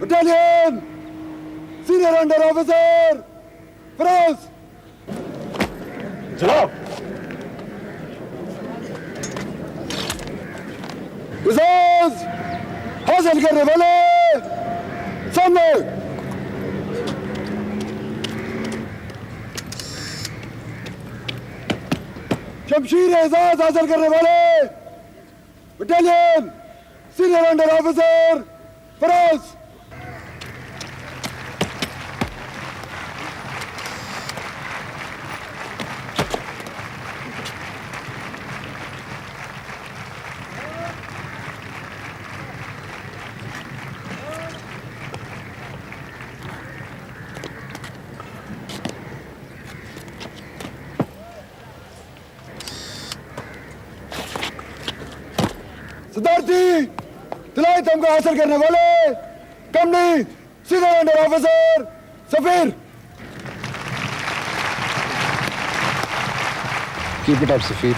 Battalion, Senior Under Officer, Feroz. चलो। गुजाज हासिल करने वाले सामने। शमशीर एजाज हासिल करने वाले battalion senior under officer Feroz. सदारती दिलाई तमगा हासिल करने वाले company senior under officer Safir. Keep it up, Safir.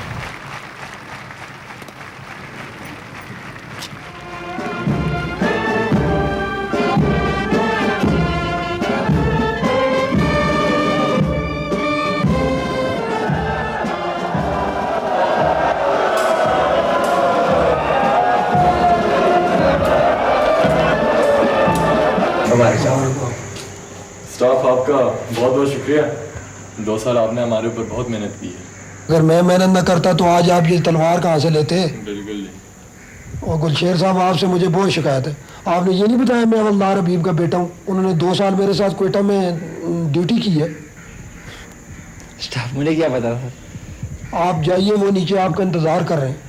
Staff आपका बहुत बहुत शुक्रिया। 2 साल आपने हमारे ऊपर बहुत मेहनत की है। अगर मैं मेहनत न करता तो आज आप ये तलवार कहाँ से लेते? बिल्कुल नहीं। और गुलशेर साहब, आपसे मुझे बहुत शिकायत है। आपने ये नहीं बताया मैं हवलदार हबीब का बेटा हूँ। उन्होंने 2 साल मेरे साथ क्वेटा में ड्यूटी की है। स्टाफ मुझे क्या पता था? आप जाइए, वो नीचे आपका इंतजार कर रहे हैं।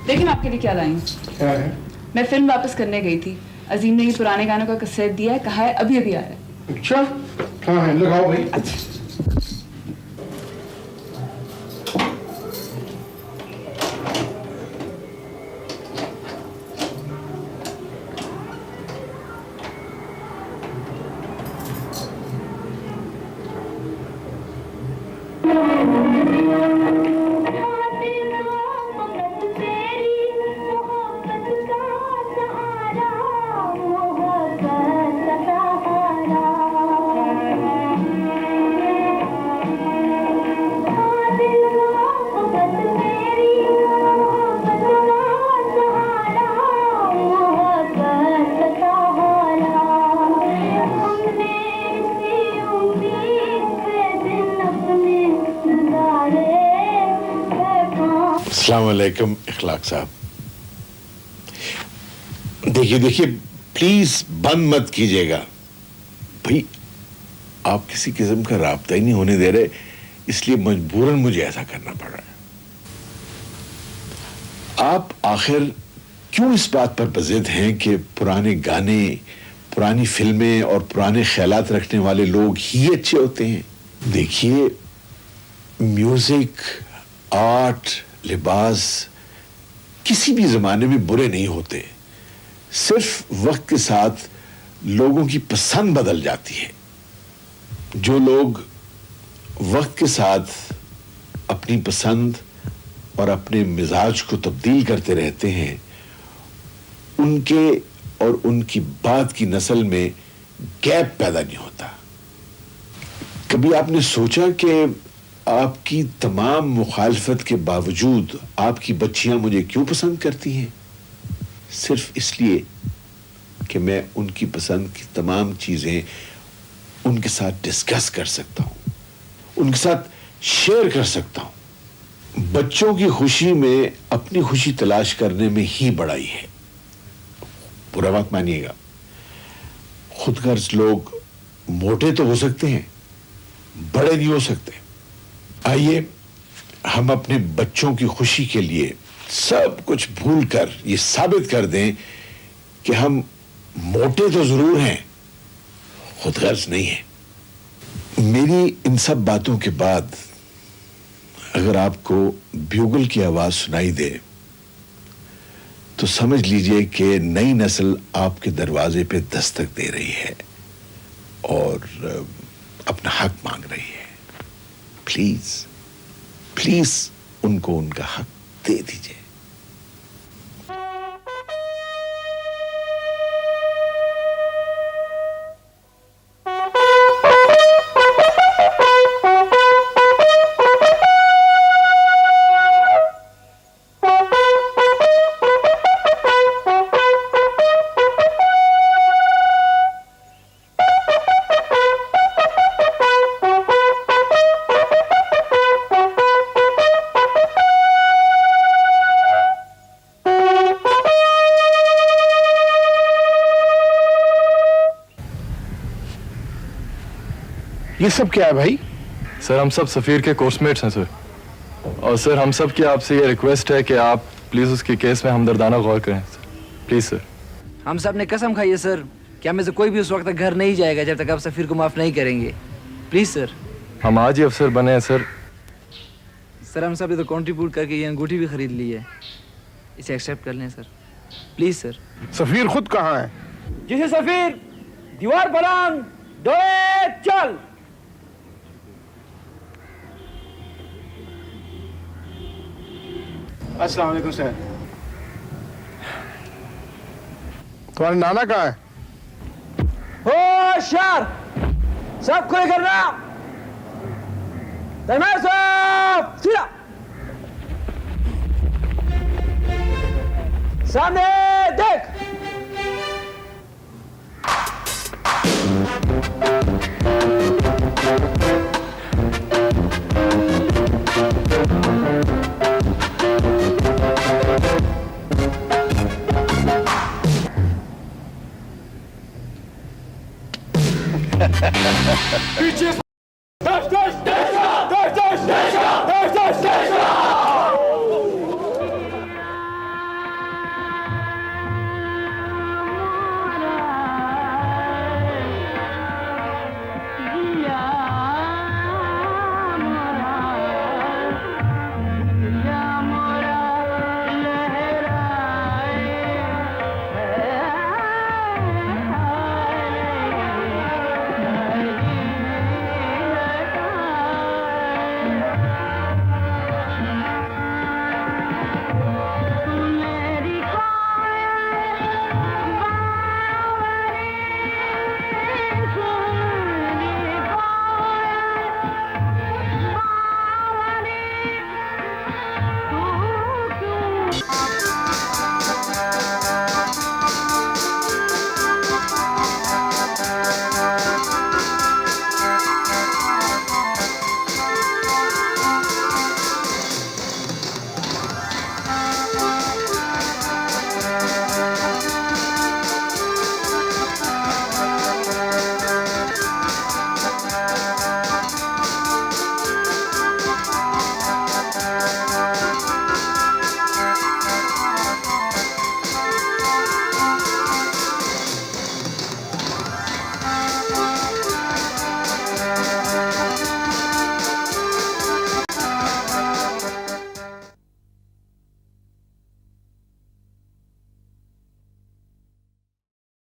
लेकिन आपके लिए क्या लाई हूँ? क्या है? मैं फिल्म वापस करने गई थी। अजीम ने ये पुराने गानों का कैसेट दिया है, कहा है अभी अभी आया है। अच्छा, हाँ है, लगाओ भाई। अच्छा। अस्सलाम वालेकुम इखलाक साहब। देखिए प्लीज बंद मत कीजिएगा भाई। आप किसी किस्म का राब्ता ही नहीं होने दे रहे, इसलिए मजबूरन मुझे ऐसा करना पड़ रहा है। आप आखिर क्यों इस बात पर बज़िद हैं कि पुराने गाने, पुरानी फिल्में और पुराने ख्यालात रखने वाले लोग ही अच्छे होते हैं? देखिए, म्यूजिक, आर्ट, लिबास किसी भी जमाने में बुरे नहीं होते। सिर्फ वक्त के साथ लोगों की पसंद बदल जाती है। जो लोग वक्त के साथ अपनी पसंद और अपने मिजाज को तब्दील करते रहते हैं, उनके और उनकी बाद की नस्ल में गैप पैदा नहीं होता। कभी आपने सोचा कि आपकी तमाम मुखालफत के बावजूद आपकी बच्चियां मुझे क्यों पसंद करती हैं? सिर्फ इसलिए कि मैं उनकी पसंद की तमाम चीजें उनके साथ डिस्कस कर सकता हूं, उनके साथ शेयर कर सकता हूं। बच्चों की खुशी में अपनी खुशी तलाश करने में ही बड़ाई है। बुरा मत मानिएगा, खुदगर्ज लोग मोटे तो हो सकते हैं, बड़े नहीं हो सकते। आइए हम अपने बच्चों की खुशी के लिए सब कुछ भूलकर ये साबित कर दें कि हम मोटे तो जरूर हैं, खुदगर्ज नहीं है। मेरी इन सब बातों के बाद अगर आपको ब्यूगल की आवाज सुनाई दे तो समझ लीजिए कि नई नस्ल आपके दरवाजे पे दस्तक दे रही है और अपना हक मांग रही है। प्लीज प्लीज उनको उनका हक दे दीजिए। ये सब क्या है भाई? सर हम सब सफ़ीर के कोर्समेट्स हैं सर, और सर हम सब की आपसे ये रिक्वेस्ट है कि आप प्लीज़ उसके केस में हमदर्दाना गौर करें सर, प्लीज़ सर। हम सब ने कसम खाई है सर कि हमें से कोई भी उस वक्त तक घर नहीं जाएगा जब तक आप सफ़ीर को माफ़ नहीं करेंगे। Please sir. हम आज ही अफसर बने हैं सर। सर हम सब ये तो कंट्रीब्यूट करके ये अंगूठी भी खरीद ली है, इसे एक्सेप्ट कर लें सर, प्लीज़ सर। सफीर खुद कहाँ है? जिसे सफ़ीर दीवार पलांग दोए चल। अस्सलाम वालेकुम सर। तुम्हारे नाना कहाँ है? होशियार, सब खुले करना, दरम्यान साफ, सीधा, सामने देख। पीछे